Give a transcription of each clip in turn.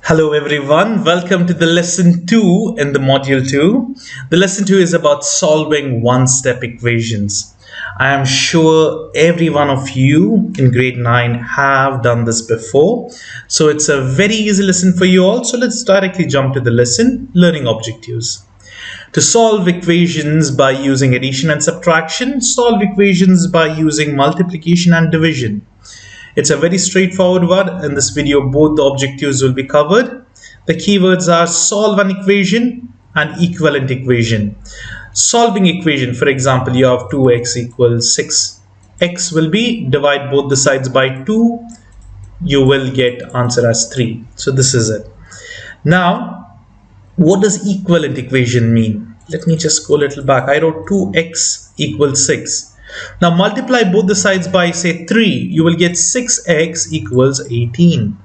Hello everyone, welcome to the lesson 2 in the module 2. The lesson 2 is about solving one-step equations. I am sure every one of you in grade 9 have done this before. So it's a very easy lesson for you all. So let's directly jump to the lesson, learning objectives. To solve equations by using addition and subtraction, solve equations by using multiplication and division. It's a very straightforward one. In this video, both the objectives will be covered. The keywords are solve an equation and equivalent equation. Solving equation, for example, you have 2x equals 6. X will be divide both the sides by 2. You will get answer as 3. So this is it. Now, what does equivalent equation mean? Let me just go a little back. I wrote 2x equals 6. Now multiply both the sides by say 3, you will get 6x equals 18.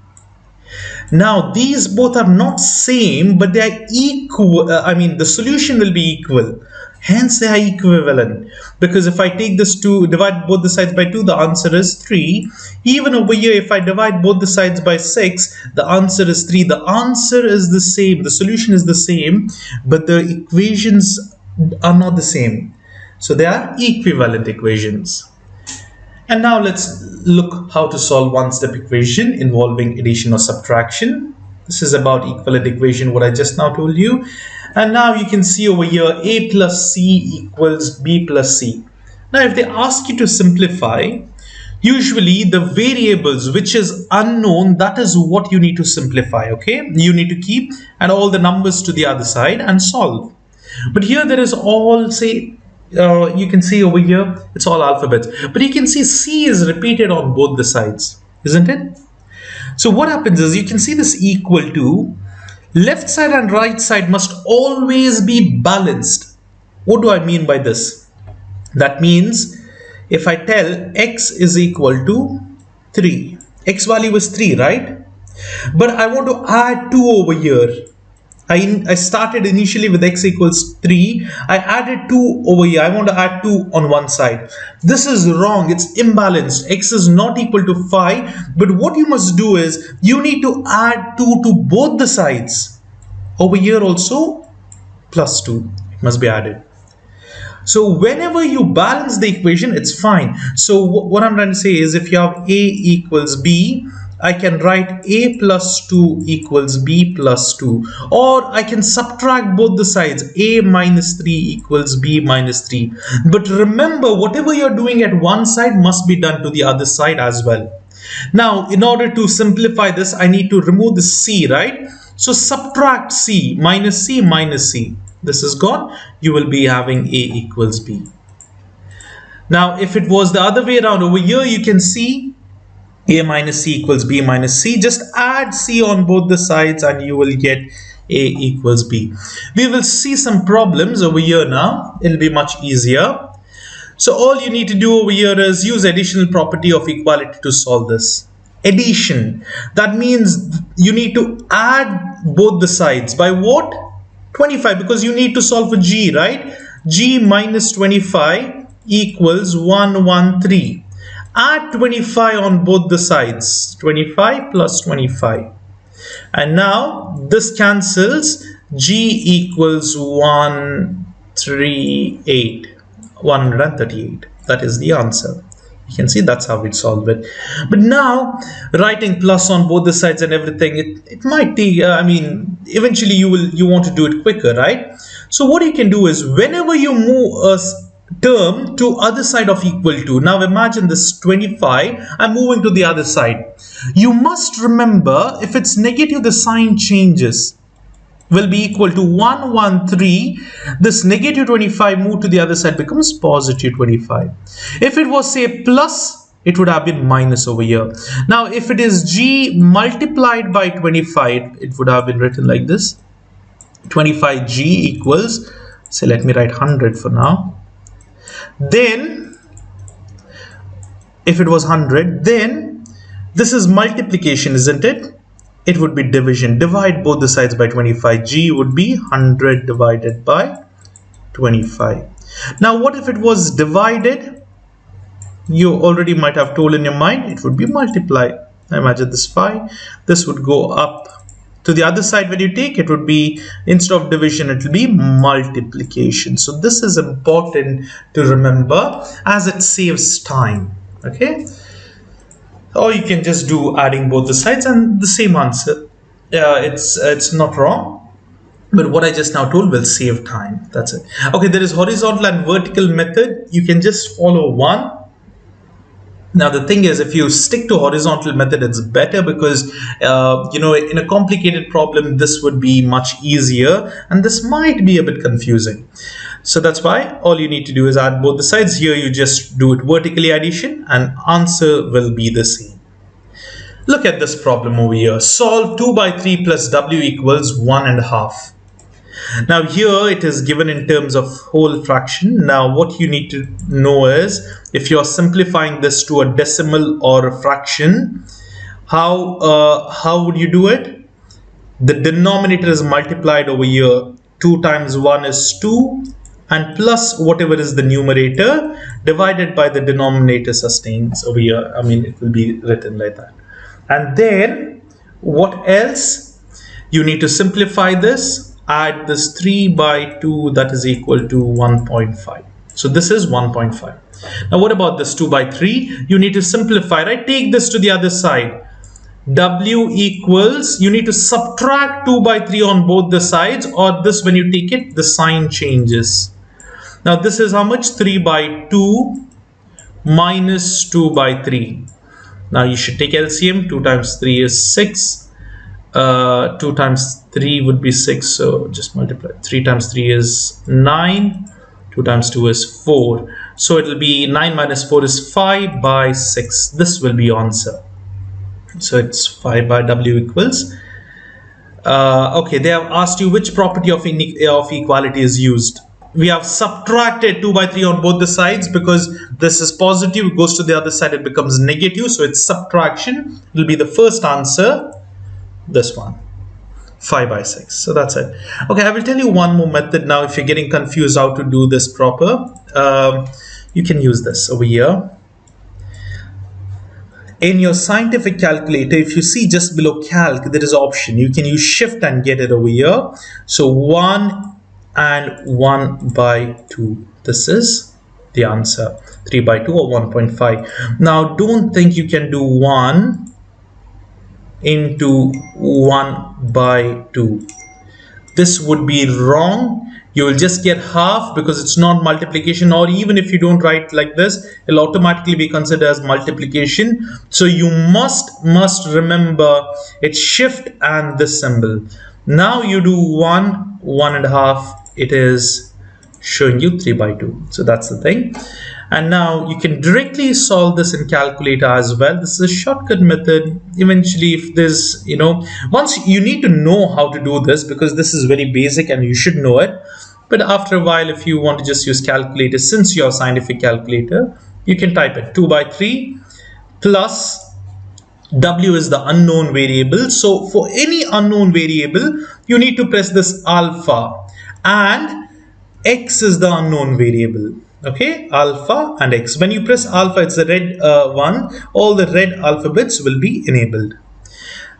Now these both are not same, but they are equal. The solution will be equal. Hence they are equivalent. Because if I take this 2, divide both the sides by 2, the answer is 3. Even over here, if I divide both the sides by 6, the answer is 3. The answer is the same. The solution is the same, but the equations are not the same. So they are equivalent equations. And now let's look how to solve one-step equation involving addition or subtraction. This is about equivalent equation, what I just now told you. And now you can see over here, a plus c equals b plus c. Now if they ask you to simplify, usually the variables which is unknown, that is what you need to simplify, okay? You need to keep and all the numbers to the other side and solve. But here there is all, say, you can see over here, it's all alphabets. But you can see C is repeated on both the sides, isn't it? So what happens is you can see this equal to, left side and right side must always be balanced. What do I mean by this? That means if I tell x is equal to 3, x value is 3, right? But I want to add 2 over here. I started initially with x equals 3. I added 2 over here. I want to add 2 on one side. This is wrong. It's imbalanced. X is not equal to 5. But what you must do is you need to add 2 to both the sides. Over here also plus 2. It must be added. So whenever you balance the equation, it's fine. So what I'm trying to say is if you have a equals b, I can write a plus 2 equals b plus 2, or I can subtract both the sides, a minus 3 equals b minus 3. But remember, whatever you're doing at one side must be done to the other side as well. Now, in order to simplify this, I need to remove the c, right? So subtract c, minus c minus c. This is gone. You will be having a equals b. Now, if it was the other way around, over here you can see a minus c equals b minus c. Just add c on both the sides and you will get a equals b. We will see some problems over here now. It'll be much easier. So all you need to do over here is use additional property of equality to solve this. Addition. That means you need to add both the sides. By what? 25, because you need to solve for g, right? G minus 25 equals 113. Add 25 on both the sides, 25 plus 25. And now this cancels, g equals 138. That is the answer. You can see that's how we solve it. But now writing plus on both the sides and everything, it might take, eventually you want to do it quicker, right? So what you can do is whenever you move a term to other side of equal to, now imagine this 25, I'm moving to the other side. You must remember, if it's negative, the sign changes, will be equal to 113. This negative 25 moved to the other side becomes positive 25. If it was say plus, it would have been minus over here. Now if it is g multiplied by 25, it would have been written like this. 25g equals, so let me write 100 for now. Then if it was 100, then this is multiplication, isn't it? It would be division. Divide both the sides by 25. G would be 100 divided by 25. Now what if it was divided? You already might have told in your mind, it would be multiply. Imagine this 5. This would go up To the other side, when you take, it would be, instead of division, it will be multiplication. So this is important to remember as it saves time. Okay, or you can just do adding both the sides and the same answer. It's not wrong, but what I just now told will save time. That's it. Okay, there is horizontal and vertical method. You can just follow one. Now the thing is, if you stick to horizontal method, it's better because in a complicated problem this would be much easier, and this might be a bit confusing. So that's why all you need to do is add both the sides. Here you just do it vertically addition and answer will be the same. Look at this problem over here. Solve 2 by 3 plus w equals 1.5. Now here it is given in terms of whole fraction. Now what you need to know is, if you're simplifying this to a decimal or a fraction, how would you do it? The denominator is multiplied over here. 2 times 1 is 2, and plus whatever is the numerator divided by the denominator sustains over here. I mean, it will be written like that. And then what else? You need to simplify this. Add this 3 by 2, that is equal to 1.5. So this is 1.5. Now what about this 2 by 3? You need to simplify, right? Take this to the other side. W equals, you need to subtract 2 by 3 on both the sides, or this, when you take it, the sign changes. Now this is how much? 3 by 2 minus 2 by 3. Now you should take LCM. 2 times 3 is 6. 2 times 3 would be 6, so just multiply. 3 times 3 is 9. 2 times 2 is 4. So it will be 9 minus 4 is 5 by 6. This will be answer. So it's 5 by W equals. Okay, they have asked you which property of equality is used. We have subtracted 2 by 3 on both the sides because this is positive, it goes to the other side, it becomes negative, so it's subtraction. It will be the first answer, this one, 5 by 6. So that's it. Okay, I will tell you one more method now. If you're getting confused how to do this proper, you can use this over here. In your scientific calculator, if you see just below calc, there is an option. You can use shift and get it over here. So 1 and 1 by 2. This is the answer. 3 by 2 or 1.5. Now don't think you can do 1 into 1 by 2. This would be wrong. You will just get half because it's not multiplication, or even if you don't write like this, it'll automatically be considered as multiplication. So you must remember it's shift and this symbol. Now you do 1, 1.5, it is showing you 3 by 2. So that's the thing. And now you can directly solve this in calculator as well. This is a shortcut method. Eventually, if there's, once you need to know how to do this, because this is very basic and you should know it. But after a while, if you want to just use calculator, since you're a scientific calculator, you can type it 2 by 3 plus W is the unknown variable. So for any unknown variable, you need to press this alpha, and X is the unknown variable. Okay, alpha and X. When you press alpha, it's the red one. All the red alphabets will be enabled.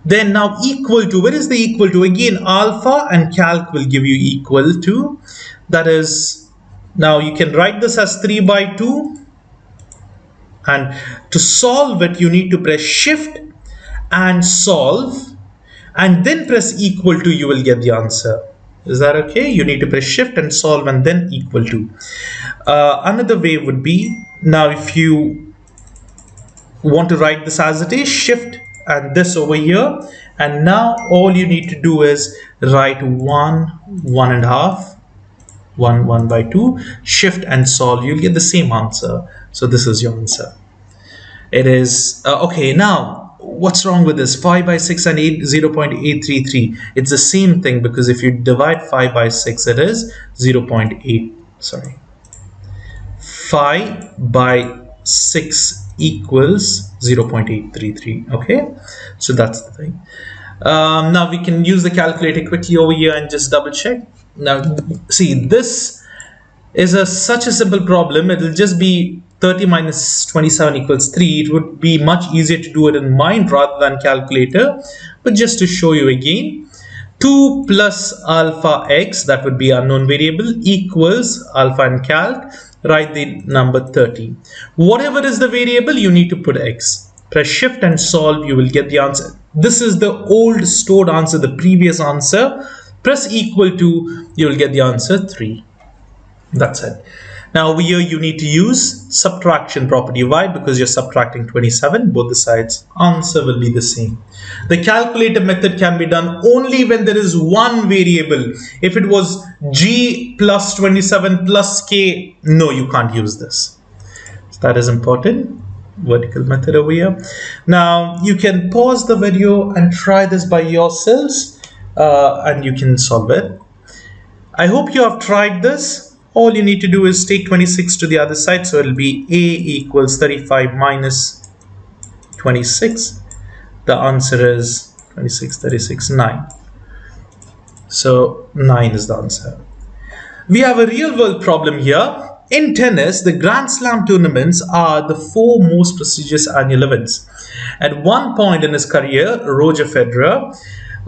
Then now equal to, where is the equal to? Again, alpha and calc will give you equal to. That is, now you can write this as 3 by 2. And to solve it, you need to press shift and solve, and then press equal to, you will get the answer. Is that okay? You need to press shift and solve and then equal to. Another way would be, now if you want to write this as it is, shift and this over here, and now all you need to do is write 1, 1.5, 1, 1 by 2, shift and solve, you'll get the same answer. So this is your answer. It is okay. Now what's wrong with this? 5 by 6 and 0.833. It's the same thing, because if you divide 5 by 6, it is 0.8, sorry, 5 by 6 equals 0.833. Okay, so that's the thing. Now we can use the calculator quickly over here and just double check. Now see, this is such a simple problem. It will just be 30 minus 27 equals 3. It would be much easier to do it in mind rather than calculator, but just to show you again, 2 plus alpha x, that would be unknown variable, equals alpha in calc, write the number 30. Whatever is the variable, you need to put x. Press shift and solve, you will get the answer. This is the old stored answer, the previous answer. Press equal to, you will get the answer 3. That's it. Now over here you need to use subtraction property. Why? Because you're subtracting 27, both the sides. Answer will be the same. The calculator method can be done only when there is one variable. If it was g plus 27 plus k, no, you can't use this. So that is important. Vertical method over here. Now you can pause the video and try this by yourselves and you can solve it. I hope you have tried this. All you need to do is take 26 to the other side, so it'll be a equals 35 minus 26. The answer is 26, 36, 9. So 9 is the answer. We have a real world problem here. In tennis, the Grand Slam tournaments are the 4 most prestigious annual events. At one point in his career, Roger Federer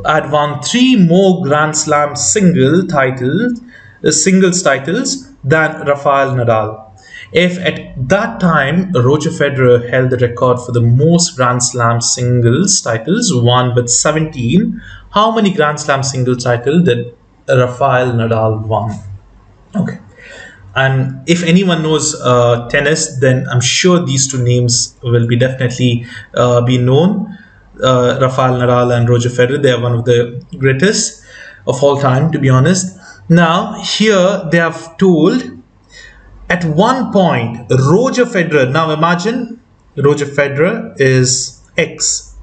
had won 3 more Grand Slam singles titles than Rafael Nadal. If at that time Roger Federer held the record for the most Grand Slam singles titles, won with 17, how many Grand Slam singles titles did Rafael Nadal won? Okay. And if anyone knows tennis, then I'm sure these 2 names will be definitely be known. Rafael Nadal and Roger Federer, they are one of the greatest of all time, to be honest. Now here they have told at one point Roger Federer, now imagine Roger Federer is X.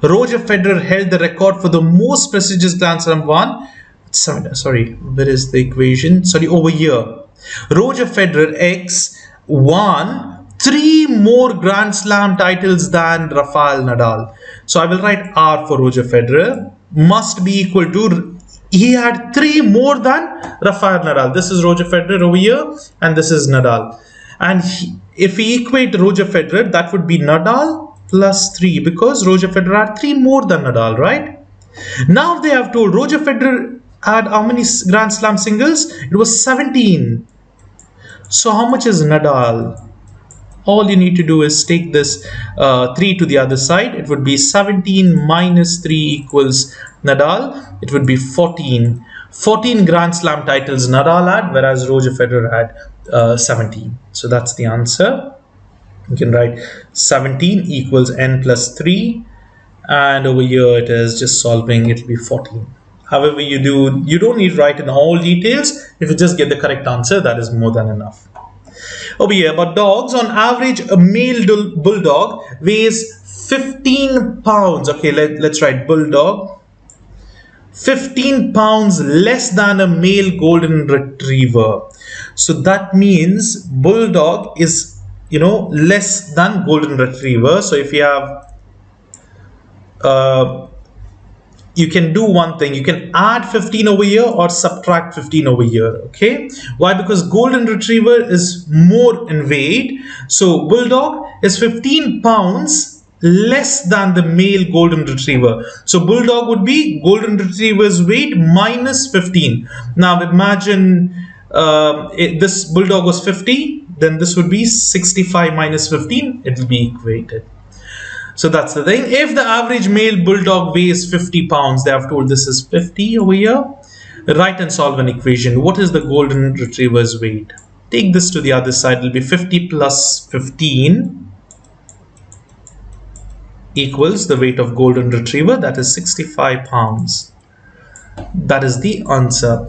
Roger Federer held the record for the most prestigious Grand Slam won. Sorry, where is the equation? Sorry, over here. Roger Federer X won 3 more Grand Slam titles than Rafael Nadal. So I will write R for Roger Federer must be equal to, he had 3 more than Rafael Nadal. This is Roger Federer over here and this is Nadal. And if we equate Roger Federer, that would be Nadal plus 3 because Roger Federer had 3 more than Nadal, right? Now they have told Roger Federer had how many Grand Slam singles? It was 17. So how much is Nadal? All you need to do is take this 3 to the other side. It would be 17 minus 3 equals Nadal. It would be 14. 14 Grand Slam titles Nadal had, whereas Roger Federer had 17. So that's the answer. You can write 17 equals n plus 3. And over here it is just solving, it will be 14. However you do, you don't need to write in all details. If you just get the correct answer, that is more than enough. Over here, about dogs, on average, a male bulldog weighs 15 pounds. Okay, let's write bulldog. 15 pounds less than a male golden retriever. So that means bulldog is, less than golden retriever. So if you have, you can do one thing, you can add 15 over here or subtract 15 over here. Okay, why? Because golden retriever is more in weight, so bulldog is 15 pounds less than the male golden retriever. So bulldog would be golden retriever's weight minus 15. Now imagine this bulldog was 50, then this would be 65 minus 15, it will be equated. So that's the thing. If the average male bulldog weighs 50 pounds, they have told this is 50 over here. Write and solve an equation. What is the golden retriever's weight? Take this to the other side. It will be 50 plus 15 equals the weight of golden retriever. That is 65 pounds. That is the answer.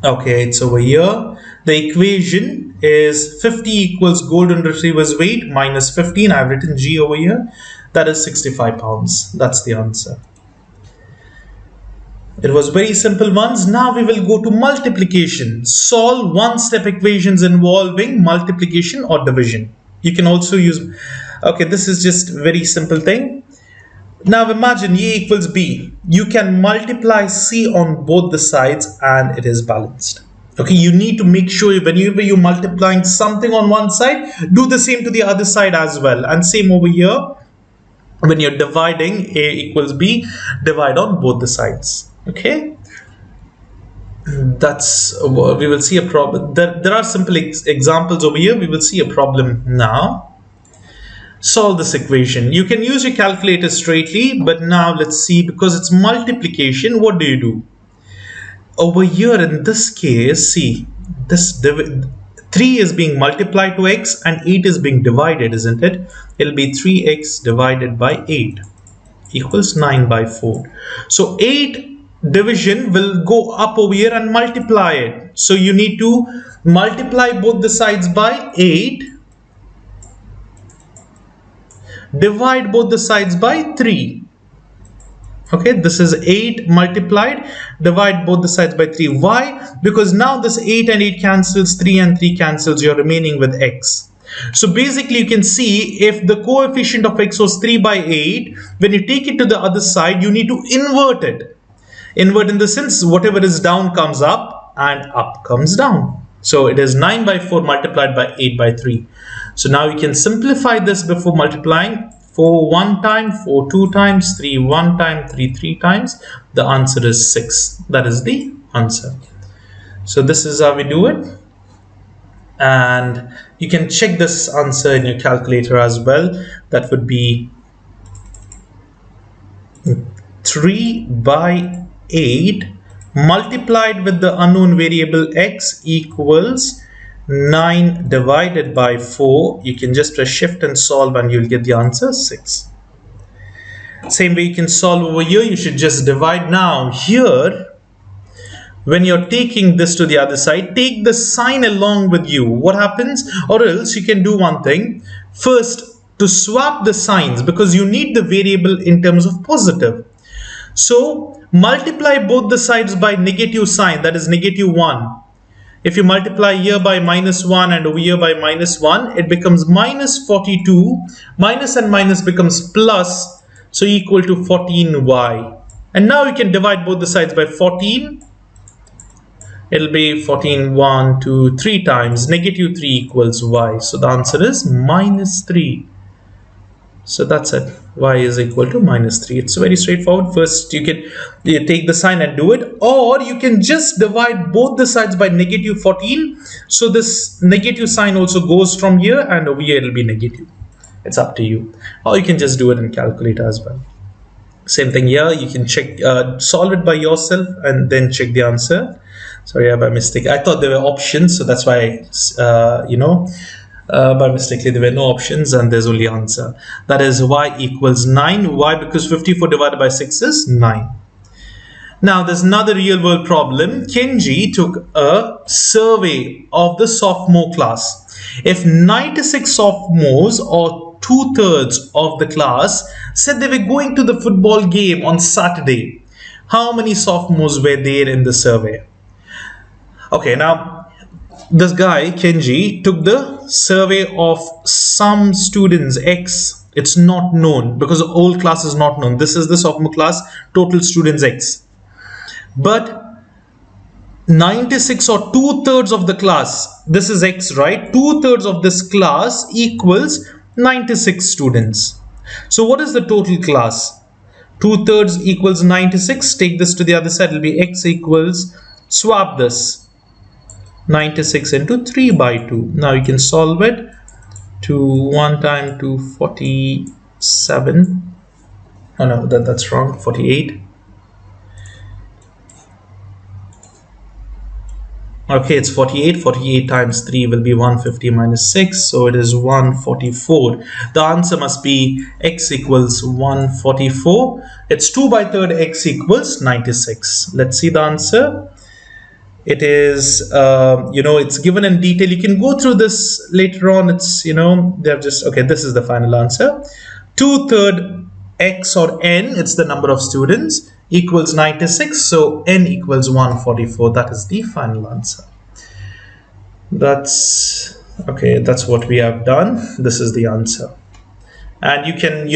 Okay, it's over here. The equation is 50 equals golden retriever's weight minus 15. I've written G over here. That is 65 pounds. That's the answer. It was very simple ones. Now we will go to multiplication. Solve one-step equations involving multiplication or division. You can also use, okay, this is just very simple thing. Now imagine A equals B. You can multiply C on both the sides and it is balanced. Okay, you need to make sure whenever you're multiplying something on one side, do the same to the other side as well. And same over here, when you're dividing A equals B, divide on both the sides. Okay, that's we will see a problem. There are simple examples over here. We will see a problem now. Solve this equation. You can use your calculator straightly, but now let's see, because it's multiplication, what do? Over here in this case, see, this 3 is being multiplied to x and 8 is being divided, isn't it? It'll be 3x divided by 8 equals 9/4. So 8 division will go up over here and multiply it. So you need to multiply both the sides by 8, divide both the sides by 3. Okay, this is 8 multiplied, divide both the sides by 3. Why? Because now this 8 and 8 cancels, 3 and 3 cancels, you're remaining with x. So basically you can see, if the coefficient of x was 3/8, when you take it to the other side, you need to invert it. Invert in the sense, whatever is down comes up and up comes down. So it is 9/4 multiplied by 8/3. So now you can simplify this before multiplying. 4 1 time, 4 2 times, 3 1 time, 3 3 times. The answer is 6. That is the answer. So this is how we do it. And you can check this answer in your calculator as well. That would be 3/8 multiplied with the unknown variable x equals 9 divided by 4. You can just press shift and solve and you'll get the answer 6. Same way you can solve over here. You should just divide. Now here, when you're taking this to the other side, take the sign along with you. What happens? Or else you can do one thing. First, to swap the signs, because you need the variable in terms of positive. So multiply both the sides by negative sign, that is -1. If you multiply here by -1 and over here by -1, it becomes -42. Minus and minus becomes plus, so equal to 14y. And now you can divide both the sides by 14. It'll be 14 1 2 3 times. -3 equals y. So the answer is -3. So that's it. Y is equal to -3. It's very straightforward. First, you can take the sign and do it, or you can just divide both the sides by -14. So this negative sign also goes from here, and over here it'll be negative. It's up to you. Or you can just do it in calculator as well. Same thing here. You can check, solve it by yourself, and then check the answer. Sorry, by mistake. I thought there were options, so that's why by mistake there were no options and there's only answer. That is y equals 9. Why? Because 54 divided by 6 is 9. Now there's another real world problem. Kenji took a survey of the sophomore class. If 96 sophomores, or 2/3 of the class, said they were going to the football game on Saturday, how many sophomores were there in the survey? Okay, now this guy Kenji took the survey of some students X. It's not known because the whole class is not known. This is the sophomore class, total students X. But 96, or 2/3 of the class, this is X, right? 2/3 of this class equals 96 students. So what is the total class? 2/3 equals 96. Take this to the other side. It will be X equals, swap this, 96 into 3/2. Now you can solve it. 1 time 2, 47. Oh no, that's wrong. 48. Okay, it's 48. 48 times 3 will be 150 minus 6. So it is 144. The answer must be x equals 144. It's 2/3 x equals 96. Let's see the answer. It is, it's given in detail. You can go through this later on. It's, they're just, okay, this is the final answer. 2/3 x, or n, it's the number of students, equals 96. So n equals 144. That is the final answer. That's, okay, that's what we have done. This is the answer. And you can,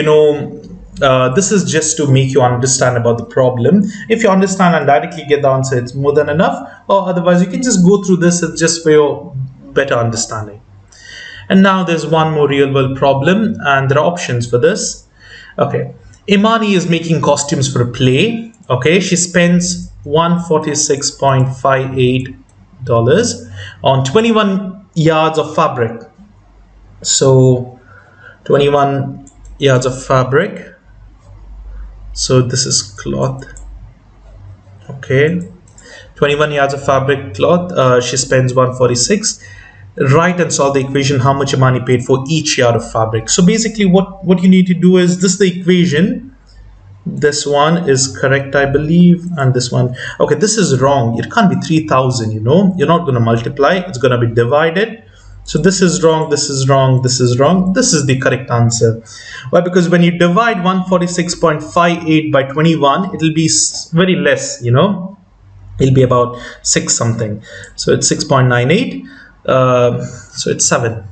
this is just to make you understand about the problem. If you understand and directly get the answer, it's more than enough. Or otherwise, you can just go through this. It's just for your better understanding. And now there's one more real world problem, and there are options for this. Okay, Imani is making costumes for a play. Okay, she spends $146.58 on 21 yards of fabric. So 21 yards of fabric. So this is cloth. Okay, 21 yards of fabric cloth. She spends 146. Write and solve the equation how much money paid for each yard of fabric. So basically what you need to do is this, the equation. This one is correct, I believe, and this one, okay, this is wrong. It can't be 3,000, you know, you're not going to multiply, it's going to be divided. So this is wrong, this is wrong, this is wrong, this is the correct answer. Why? Because when you divide 146.58 by 21, it'll be very less, you know, it'll be about 6 something. So it's 6.98. So it's 7,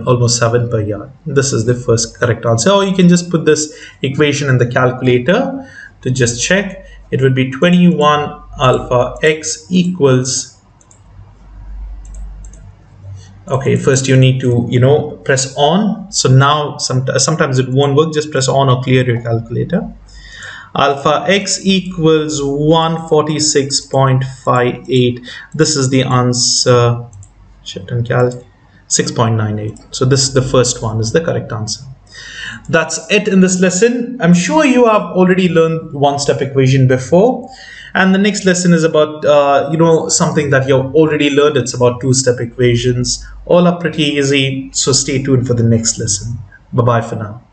almost 7 per yard. This is the first correct answer. Or you can just put this equation in the calculator to just check. It would be 21 alpha x equals, okay, first you need to, you know, press on. So now sometimes it won't work, just press on or clear your calculator. Alpha x equals 146.58. This is the answer. Shift and calc 6.98. So this is the first one, is the correct answer. That's it in this lesson. I'm sure you have already learned one-step equation before, and the next lesson is about you know, something that you've already learned. It's about two-step equations. All are pretty easy, so stay tuned for the next lesson. Bye bye for now.